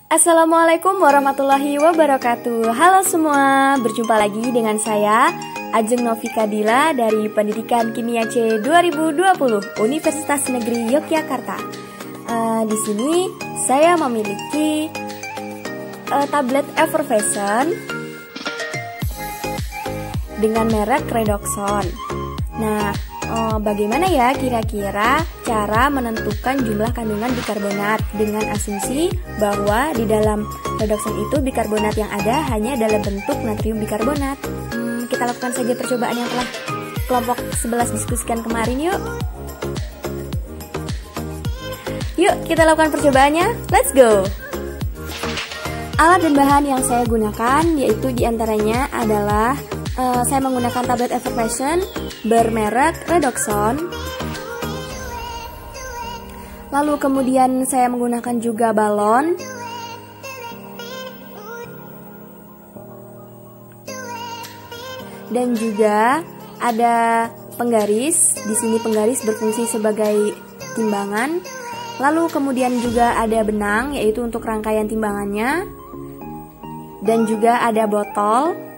Assalamualaikum warahmatullahi wabarakatuh. Halo semua, berjumpa lagi dengan saya Ajeng Novika Dila dari Pendidikan Kimia C 2020 Universitas Negeri Yogyakarta. Di sini saya memiliki tablet Effervescent dengan merek Redoxon. Nah, bagaimana ya kira-kira cara menentukan jumlah kandungan bikarbonat dengan asumsi bahwa di dalam Redoxon itu bikarbonat yang ada hanya dalam bentuk natrium bikarbonat? Kita lakukan saja percobaan yang telah kelompok 11 diskusikan kemarin yuk. Yuk kita lakukan percobaannya, let's go! Alat dan bahan yang saya gunakan yaitu diantaranya adalah saya menggunakan tablet Effervescent bermerek Redoxon. Lalu kemudian saya menggunakan juga balon. Dan juga ada penggaris. Di sini penggaris berfungsi sebagai timbangan. Lalu kemudian juga ada benang yaitu untuk rangkaian timbangannya. Dan juga ada botol.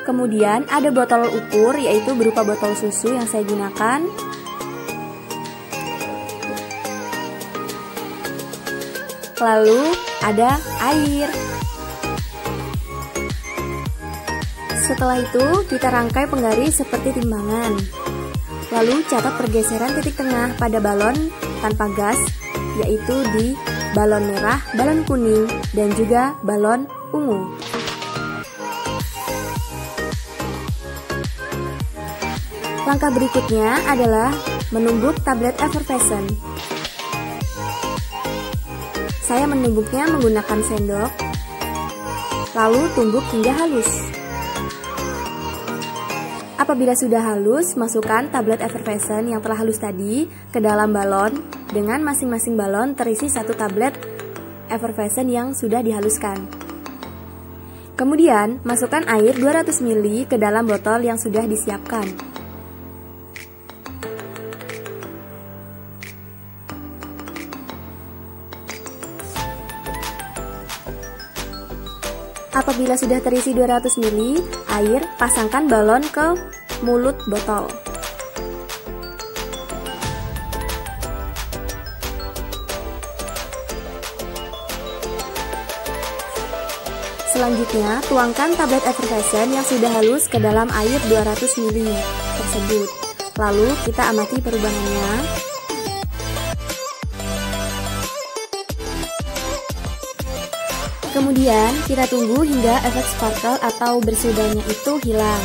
Kemudian ada botol ukur yaitu berupa botol susu yang saya gunakan. Lalu ada air. Setelah itu kita rangkai penggaris seperti timbangan. Lalu catat pergeseran titik tengah pada balon tanpa gas yaitu di balon merah, balon kuning, dan juga balon ungu. Langkah berikutnya adalah menumbuk tablet Effervescent. Saya menumbuknya menggunakan sendok, lalu tumbuk hingga halus. Apabila sudah halus, masukkan tablet Effervescent yang telah halus tadi ke dalam balon dengan masing-masing balon terisi satu tablet Effervescent yang sudah dihaluskan. Kemudian, masukkan air 200 ml ke dalam botol yang sudah disiapkan. Apabila sudah terisi 200 ml air, pasangkan balon ke mulut botol. Selanjutnya, tuangkan tablet Effervescent yang sudah halus ke dalam air 200 ml tersebut. Lalu kita amati perubahannya. Kemudian kita tunggu hingga efek sparkle atau bersodanya itu hilang.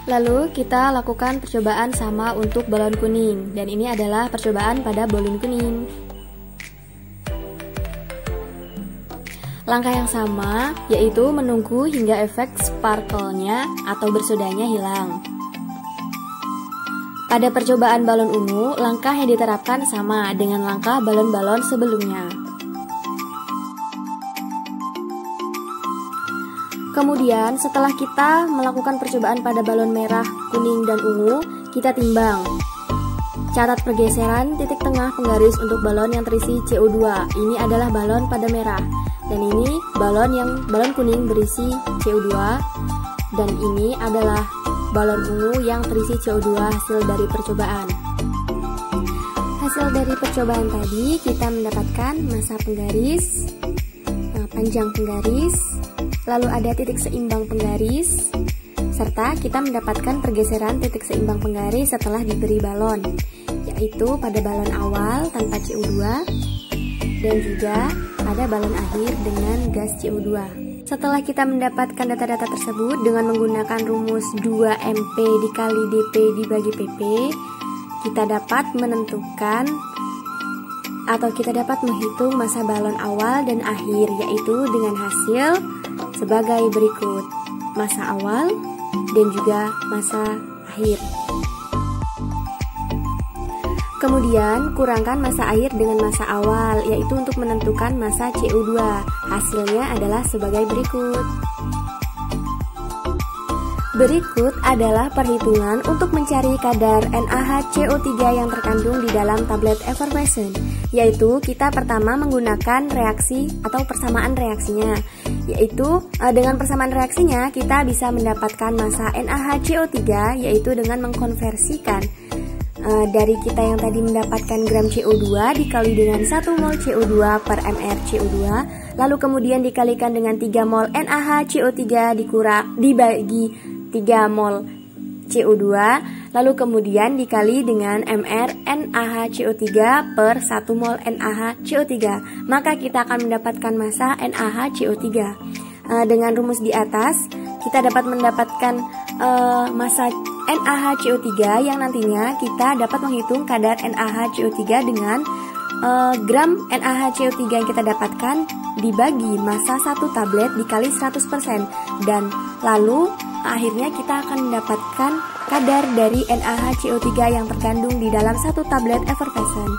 Lalu kita lakukan percobaan sama untuk balon kuning. Dan ini adalah percobaan pada balon kuning. Langkah yang sama yaitu menunggu hingga efek sparkle-nya atau bersodanya hilang. Pada percobaan balon ungu, langkah yang diterapkan sama dengan langkah balon-balon sebelumnya. Kemudian, setelah kita melakukan percobaan pada balon merah, kuning, dan ungu, kita timbang. Catat pergeseran titik tengah penggaris untuk balon yang terisi CO2. Ini adalah balon pada merah. Dan ini balon kuning berisi CO2. Dan ini adalah balon ungu yang terisi CO2 hasil dari percobaan. Hasil dari percobaan tadi kita mendapatkan massa penggaris, panjang penggaris, lalu ada titik seimbang penggaris, serta kita mendapatkan pergeseran titik seimbang penggaris setelah diberi balon, yaitu pada balon awal tanpa CO2 dan juga pada balon akhir dengan gas CO2. Setelah kita mendapatkan data-data tersebut dengan menggunakan rumus 2MP dikali DP dibagi PP, kita dapat menentukan atau kita dapat menghitung massa balon awal dan akhir, yaitu dengan hasil sebagai berikut: massa awal dan juga massa akhir. Kemudian kurangkan massa akhir dengan massa awal, yaitu untuk menentukan massa CO2. Hasilnya adalah sebagai berikut. Berikut adalah perhitungan untuk mencari kadar NaHCO3 yang terkandung di dalam tablet effervescent, yaitu kita pertama menggunakan reaksi atau persamaan reaksinya, yaitu dengan persamaan reaksinya kita bisa mendapatkan massa NaHCO3, yaitu dengan mengkonversikan dari kita yang tadi mendapatkan gram CO2 dikali dengan 1 mol CO2 per mR CO2, lalu kemudian dikalikan dengan 3 mol NaHCO3 dibagi 3 mol CO2, lalu kemudian dikali dengan mR NaHCO3 per 1 mol NaHCO3, maka kita akan mendapatkan massa NaHCO3. Dengan rumus di atas, kita dapat mendapatkan massa NaHCO3 yang nantinya kita dapat menghitung kadar NaHCO3 dengan gram NaHCO3 yang kita dapatkan dibagi massa 1 tablet dikali 100%, dan lalu akhirnya kita akan mendapatkan kadar dari NaHCO3 yang terkandung di dalam 1 tablet effervescent.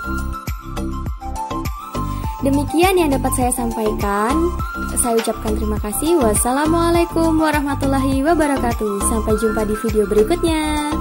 Demikian yang dapat saya sampaikan. Saya ucapkan terima kasih. Wassalamualaikum warahmatullahi wabarakatuh. Sampai jumpa di video berikutnya.